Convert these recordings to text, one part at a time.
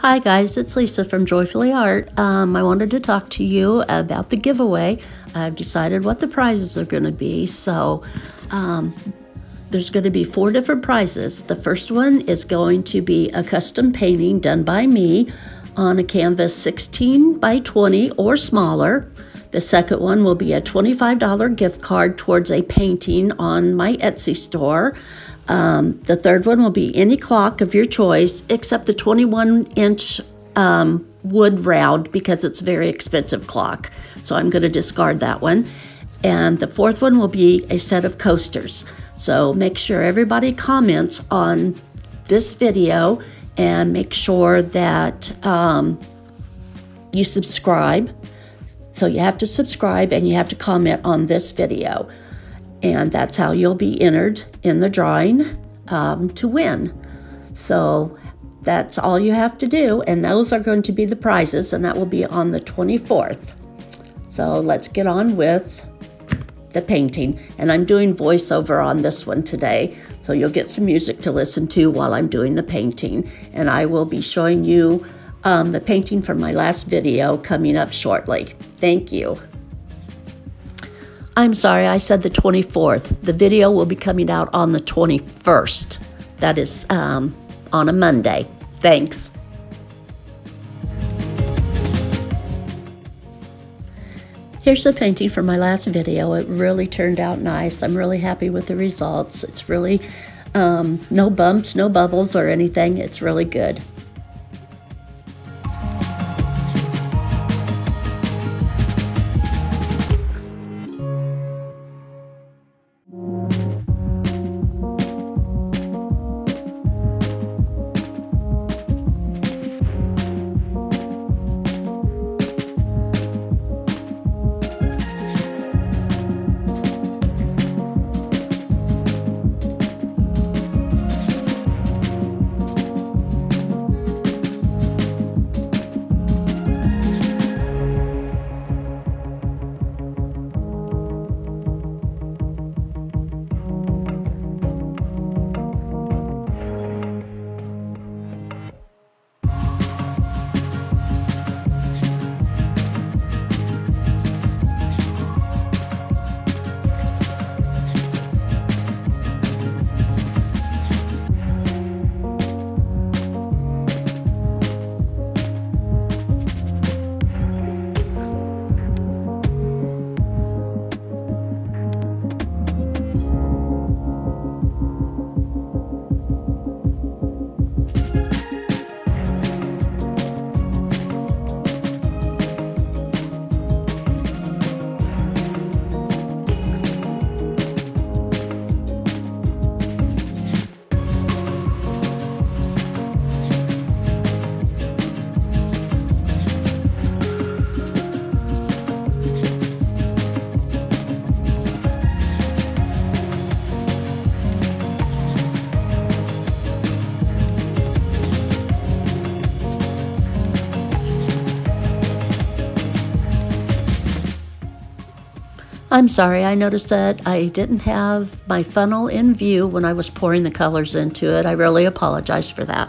Hi guys, it's Lisa from JoyfullyArt. I wanted to talk to you about the giveaway. I've decided what the prizes are going to be. So there's going to be 4 different prizes. The first one is going to be a custom painting done by me on a canvas 16 by 20 or smaller. The second one will be a $25 gift card towards a painting on my Etsy store. The third one will be any clock of your choice except the 21-inch wood round because it's a very expensive clock. So I'm going to discard that one. And the fourth one will be a set of coasters. So make sure everybody comments on this video and make sure that you subscribe. So you have to subscribe and you have to comment on this video. And that's how you'll be entered in the drawing to win. So that's all you have to do. And those are going to be the prizes, and that will be on the 24th. So let's get on with the painting. And I'm doing voiceover on this one today. So you'll get some music to listen to while I'm doing the painting. And I will be showing you the painting from my last video coming up shortly. Thank you. I'm sorry, I said the 24th. The video will be coming out on the 21st. That is on a Monday. Thanks. Here's the painting from my last video. It really turned out nice. I'm really happy with the results. It's really no bumps, no bubbles or anything. It's really good. I'm sorry, I noticed that I didn't have my funnel in view when I was pouring the colors into it. I really apologize for that.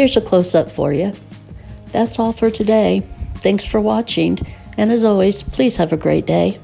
Here's a close-up for you. That's all for today. Thanks for watching, and as always, please have a great day.